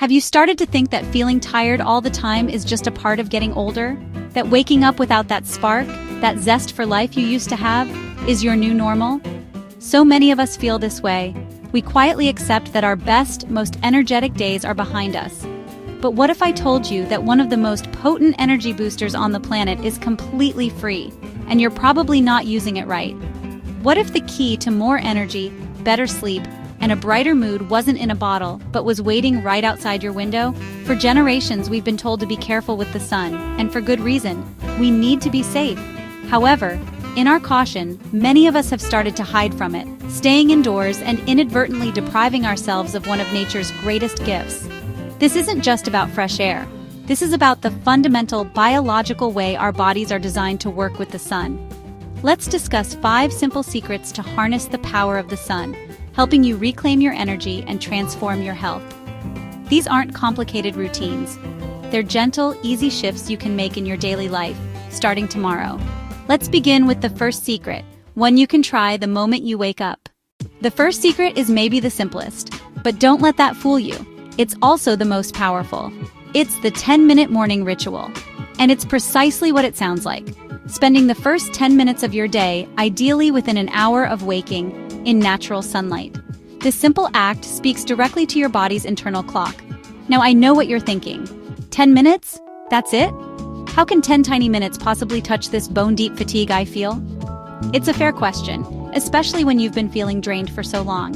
Have you started to think that feeling tired all the time is just a part of getting older? That waking up without that spark, that zest for life you used to have, is your new normal? So many of us feel this way. We quietly accept that our best, most energetic days are behind us. But what if I told you that one of the most potent energy boosters on the planet is completely free, and you're probably not using it right? What if the key to more energy, better sleep, and a brighter mood wasn't in a bottle, but was waiting right outside your window? For generations, we've been told to be careful with the sun, and for good reason. We need to be safe. However, in our caution, many of us have started to hide from it, staying indoors and inadvertently depriving ourselves of one of nature's greatest gifts. This isn't just about fresh air. This is about the fundamental biological way our bodies are designed to work with the sun. Let's discuss 5 simple secrets to harness the power of the sun, helping you reclaim your energy and transform your health. These aren't complicated routines. They're gentle, easy shifts you can make in your daily life, starting tomorrow. Let's begin with the first secret, one you can try the moment you wake up. The first secret is maybe the simplest, but don't let that fool you. It's also the most powerful. It's the 10-minute morning ritual. And it's precisely what it sounds like. Spending the first 10 minutes of your day, ideally within an hour of waking, in natural sunlight. This simple act speaks directly to your body's internal clock. Now I know what you're thinking. 10 minutes? That's it? How can 10 tiny minutes possibly touch this bone-deep fatigue I feel? It's a fair question, especially when you've been feeling drained for so long.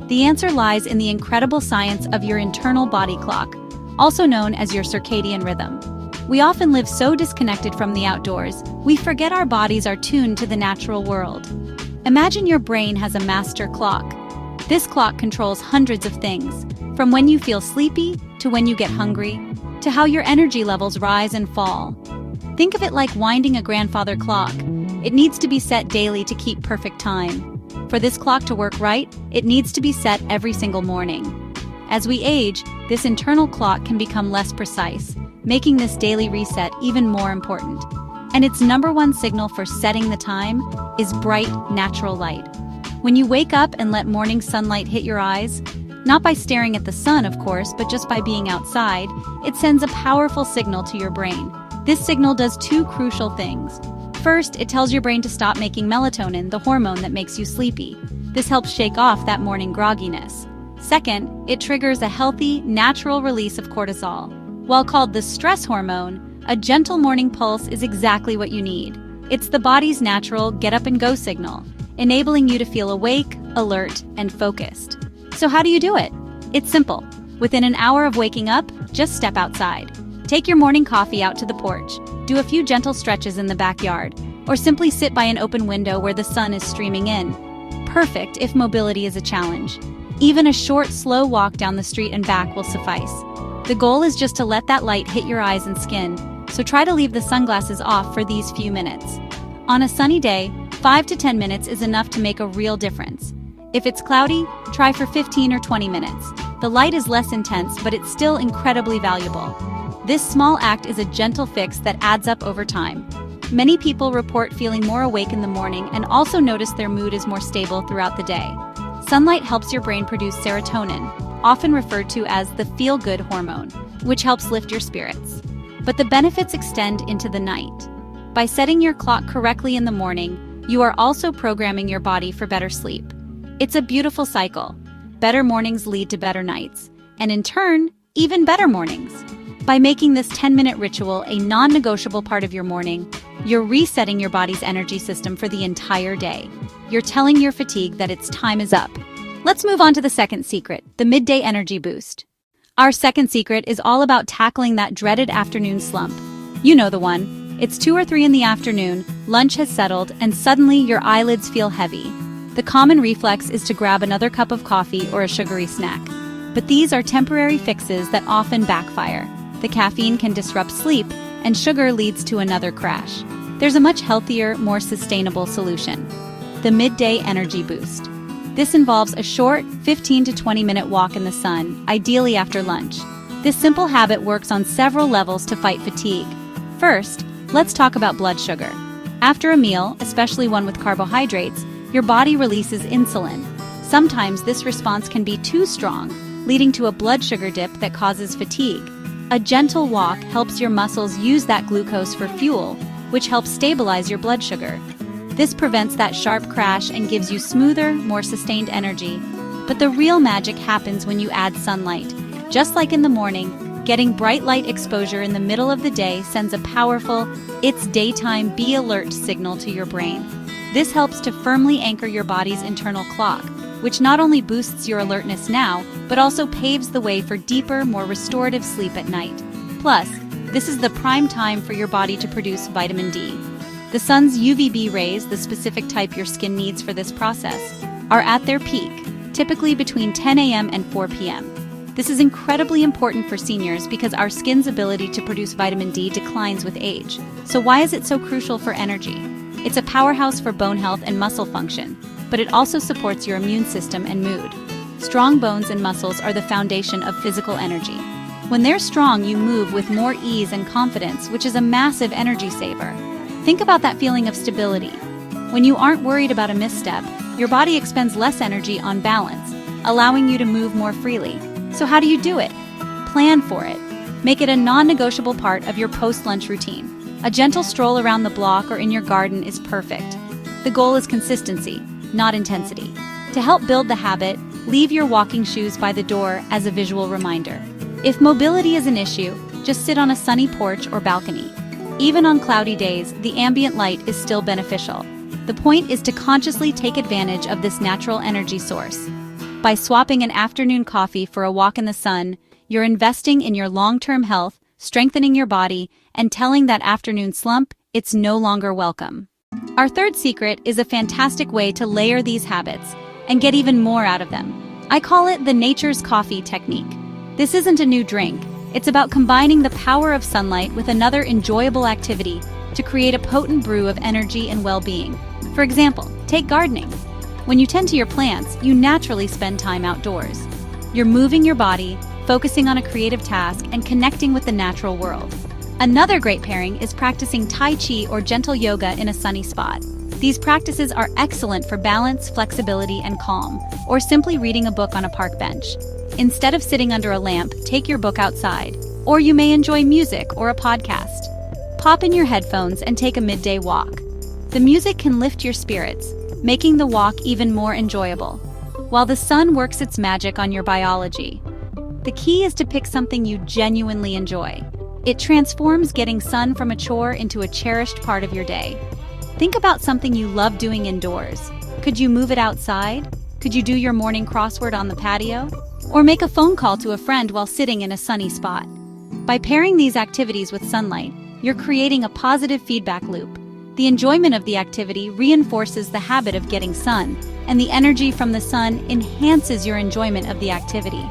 The answer lies in the incredible science of your internal body clock, also known as your circadian rhythm. We often live so disconnected from the outdoors, we forget our bodies are tuned to the natural world. Imagine your brain has a master clock. This clock controls hundreds of things, from when you feel sleepy, to when you get hungry, to how your energy levels rise and fall. Think of it like winding a grandfather clock. It needs to be set daily to keep perfect time. For this clock to work right, it needs to be set every single morning. As we age, this internal clock can become less precise, making this daily reset even more important. And its number one signal for setting the time is bright, natural light. When you wake up and let morning sunlight hit your eyes, not by staring at the sun, of course, but just by being outside, it sends a powerful signal to your brain. This signal does 2 crucial things. First, it tells your brain to stop making melatonin, the hormone that makes you sleepy. This helps shake off that morning grogginess. Second, it triggers a healthy, natural release of cortisol. While called the stress hormone, a gentle morning pulse is exactly what you need. It's the body's natural get-up-and-go signal, enabling you to feel awake, alert, and focused. So how do you do it? It's simple. Within an hour of waking up, just step outside. Take your morning coffee out to the porch, do a few gentle stretches in the backyard, or simply sit by an open window where the sun is streaming in. Perfect if mobility is a challenge. Even a short, slow walk down the street and back will suffice. The goal is just to let that light hit your eyes and skin, so try to leave the sunglasses off for these few minutes. On a sunny day, 5 to 10 minutes is enough to make a real difference. If it's cloudy, try for 15 or 20 minutes. The light is less intense, but it's still incredibly valuable. This small act is a gentle fix that adds up over time. Many people report feeling more awake in the morning and also notice their mood is more stable throughout the day. Sunlight helps your brain produce serotonin, often referred to as the feel-good hormone, which helps lift your spirits. But the benefits extend into the night. By setting your clock correctly in the morning, you are also programming your body for better sleep. It's a beautiful cycle. Better mornings lead to better nights, and in turn, even better mornings. By making this 10-minute ritual a non-negotiable part of your morning, you're resetting your body's energy system for the entire day. You're telling your fatigue that its time is up. Let's move on to the second secret, the midday energy boost. Our second secret is all about tackling that dreaded afternoon slump. You know the one. It's 2 or 3 in the afternoon, lunch has settled, and suddenly your eyelids feel heavy. The common reflex is to grab another cup of coffee or a sugary snack. But these are temporary fixes that often backfire. The caffeine can disrupt sleep, and sugar leads to another crash. There's a much healthier, more sustainable solution. The midday energy boost. This involves a short, 15 to 20-minute walk in the sun, ideally after lunch. This simple habit works on several levels to fight fatigue. First, let's talk about blood sugar. After a meal, especially one with carbohydrates, your body releases insulin. Sometimes this response can be too strong, leading to a blood sugar dip that causes fatigue. A gentle walk helps your muscles use that glucose for fuel, which helps stabilize your blood sugar. This prevents that sharp crash and gives you smoother, more sustained energy. But the real magic happens when you add sunlight. Just like in the morning, getting bright light exposure in the middle of the day sends a powerful, "It's daytime, be alert" signal to your brain. This helps to firmly anchor your body's internal clock, which not only boosts your alertness now, but also paves the way for deeper, more restorative sleep at night. Plus, this is the prime time for your body to produce vitamin D. The sun's UVB rays, the specific type your skin needs for this process, are at their peak, typically between 10 a.m. and 4 p.m. This is incredibly important for seniors because our skin's ability to produce vitamin D declines with age. So why is it so crucial for energy? It's a powerhouse for bone health and muscle function, but it also supports your immune system and mood. Strong bones and muscles are the foundation of physical energy. When they're strong, you move with more ease and confidence, which is a massive energy saver. Think about that feeling of stability. When you aren't worried about a misstep, your body expends less energy on balance, allowing you to move more freely. So how do you do it? Plan for it. Make it a non-negotiable part of your post-lunch routine. A gentle stroll around the block or in your garden is perfect. The goal is consistency, not intensity. To help build the habit, leave your walking shoes by the door as a visual reminder. If mobility is an issue, just sit on a sunny porch or balcony. Even on cloudy days, the ambient light is still beneficial. The point is to consciously take advantage of this natural energy source. By swapping an afternoon coffee for a walk in the sun, you're investing in your long-term health, strengthening your body, and telling that afternoon slump it's no longer welcome. Our third secret is a fantastic way to layer these habits and get even more out of them. I call it the nature's coffee technique. This isn't a new drink. It's about combining the power of sunlight with another enjoyable activity to create a potent brew of energy and well-being. For example, take gardening. When you tend to your plants, you naturally spend time outdoors. You're moving your body, focusing on a creative task, and connecting with the natural world. Another great pairing is practicing Tai Chi or gentle yoga in a sunny spot. These practices are excellent for balance, flexibility, and calm, or simply reading a book on a park bench. Instead of sitting under a lamp, take your book outside, or you may enjoy music or a podcast. Pop in your headphones and take a midday walk. The music can lift your spirits, making the walk even more enjoyable, while the sun works its magic on your biology. The key is to pick something you genuinely enjoy. It transforms getting sun from a chore into a cherished part of your day. Think about something you love doing indoors. Could you move it outside? Could you do your morning crossword on the patio? Or make a phone call to a friend while sitting in a sunny spot? By pairing these activities with sunlight, you're creating a positive feedback loop. The enjoyment of the activity reinforces the habit of getting sun, and the energy from the sun enhances your enjoyment of the activity.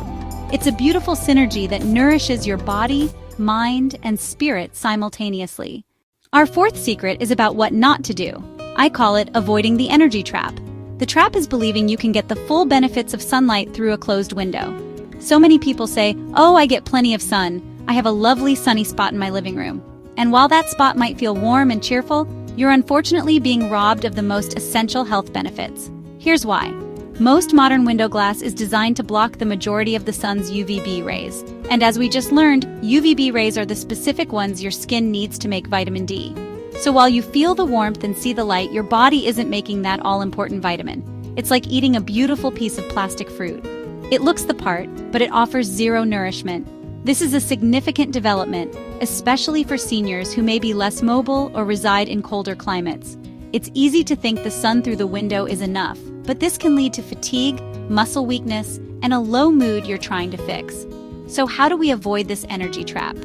It's a beautiful synergy that nourishes your body, mind, and spirit simultaneously. Our fourth secret is about what not to do. I call it avoiding the energy trap. The trap is believing you can get the full benefits of sunlight through a closed window. So many people say, "Oh, I get plenty of sun. I have a lovely sunny spot in my living room." And while that spot might feel warm and cheerful, you're unfortunately being robbed of the most essential health benefits. Here's why. Most modern window glass is designed to block the majority of the sun's UVB rays. And as we just learned, UVB rays are the specific ones your skin needs to make vitamin D. So while you feel the warmth and see the light, your body isn't making that all-important vitamin. It's like eating a beautiful piece of plastic fruit. It looks the part, but it offers zero nourishment. This is a significant development, especially for seniors who may be less mobile or reside in colder climates. It's easy to think the sun through the window is enough, but this can lead to fatigue, muscle weakness, and a low mood you're trying to fix. So how do we avoid this energy trap?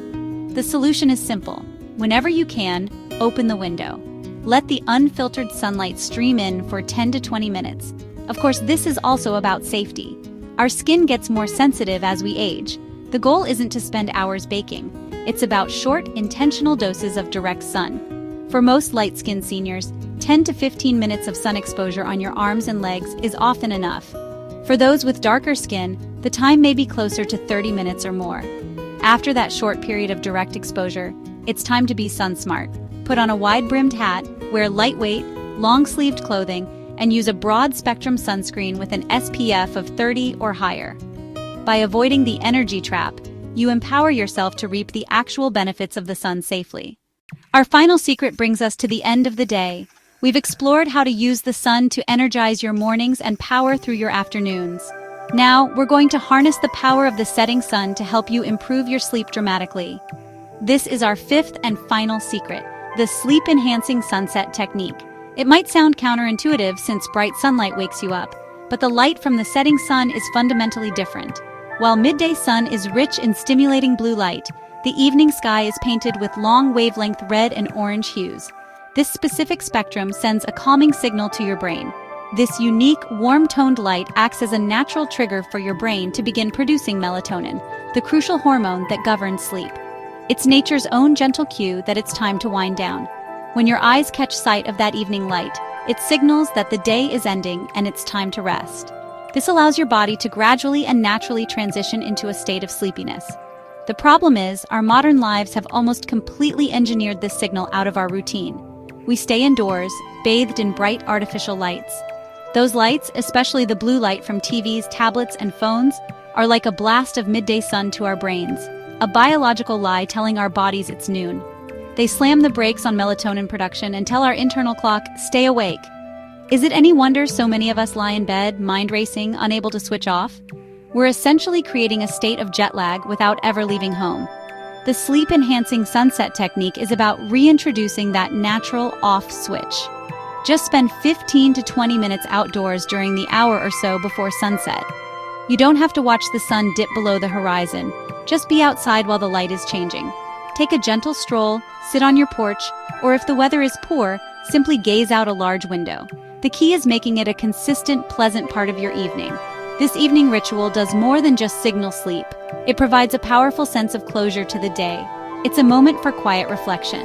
The solution is simple. Whenever you can, open the window. Let the unfiltered sunlight stream in for 10 to 20 minutes. Of course, this is also about safety. Our skin gets more sensitive as we age. The goal isn't to spend hours baking. It's about short, intentional doses of direct sun. For most light-skinned seniors, 10 to 15 minutes of sun exposure on your arms and legs is often enough. For those with darker skin, the time may be closer to 30 minutes or more. After that short period of direct exposure, it's time to be sun-smart. Put on a wide-brimmed hat, wear lightweight, long-sleeved clothing, and use a broad-spectrum sunscreen with an SPF of 30 or higher. By avoiding the energy trap, you empower yourself to reap the actual benefits of the sun safely. Our final secret brings us to the end of the day. We've explored how to use the sun to energize your mornings and power through your afternoons. Now, we're going to harness the power of the setting sun to help you improve your sleep dramatically. This is our fifth and final secret, the sleep-enhancing sunset technique. It might sound counterintuitive since bright sunlight wakes you up, but the light from the setting sun is fundamentally different. While midday sun is rich in stimulating blue light, the evening sky is painted with long wavelength red and orange hues. This specific spectrum sends a calming signal to your brain. This unique, warm-toned light acts as a natural trigger for your brain to begin producing melatonin, the crucial hormone that governs sleep. It's nature's own gentle cue that it's time to wind down. When your eyes catch sight of that evening light, it signals that the day is ending and it's time to rest. This allows your body to gradually and naturally transition into a state of sleepiness. The problem is, our modern lives have almost completely engineered this signal out of our routine. We stay indoors, bathed in bright artificial lights. Those lights, especially the blue light from TVs, tablets, and phones, are like a blast of midday sun to our brains, a biological lie telling our bodies it's noon. They slam the brakes on melatonin production and tell our internal clock, stay awake. Is it any wonder so many of us lie in bed, mind racing, unable to switch off? We're essentially creating a state of jet lag without ever leaving home. The sleep-enhancing sunset technique is about reintroducing that natural off switch. Just spend 15 to 20 minutes outdoors during the hour or so before sunset. You don't have to watch the sun dip below the horizon. Just be outside while the light is changing. Take a gentle stroll, sit on your porch, or if the weather is poor, simply gaze out a large window. The key is making it a consistent, pleasant part of your evening. This evening ritual does more than just signal sleep. It provides a powerful sense of closure to the day. It's a moment for quiet reflection.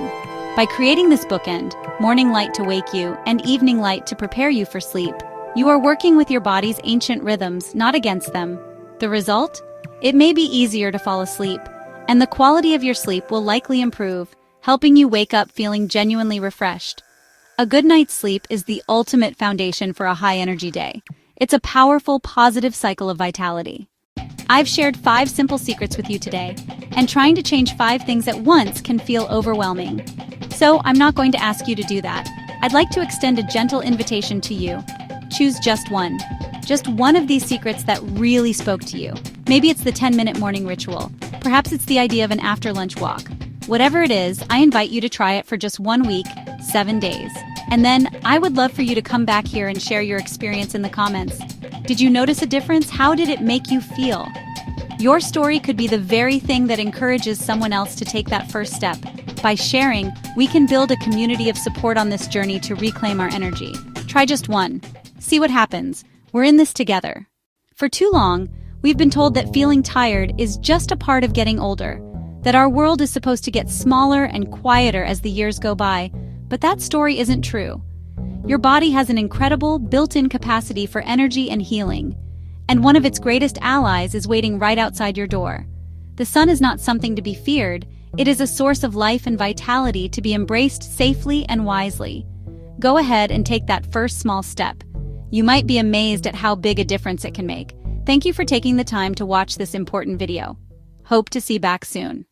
By creating this bookend, morning light to wake you and evening light to prepare you for sleep, you are working with your body's ancient rhythms, not against them. The result? It may be easier to fall asleep, and the quality of your sleep will likely improve, helping you wake up feeling genuinely refreshed. A good night's sleep is the ultimate foundation for a high-energy day. It's a powerful, positive cycle of vitality. I've shared 5 simple secrets with you today, and trying to change 5 things at once can feel overwhelming. So I'm not going to ask you to do that. I'd like to extend a gentle invitation to you. Choose just one. Just one of these secrets that really spoke to you. Maybe it's the 10-minute morning ritual. Perhaps it's the idea of an after-lunch walk. Whatever it is, I invite you to try it for just 1 week, 7 days. And then I would love for you to come back here and share your experience in the comments. Did you notice a difference? How did it make you feel? Your story could be the very thing that encourages someone else to take that first step. By sharing, we can build a community of support on this journey to reclaim our energy. Try just one. See what happens. We're in this together. For too long, we've been told that feeling tired is just a part of getting older, that our world is supposed to get smaller and quieter as the years go by, but that story isn't true. Your body has an incredible built-in capacity for energy and healing, and one of its greatest allies is waiting right outside your door. The sun is not something to be feared, it is a source of life and vitality to be embraced safely and wisely. Go ahead and take that first small step. You might be amazed at how big a difference it can make. Thank you for taking the time to watch this important video. Hope to see you back soon.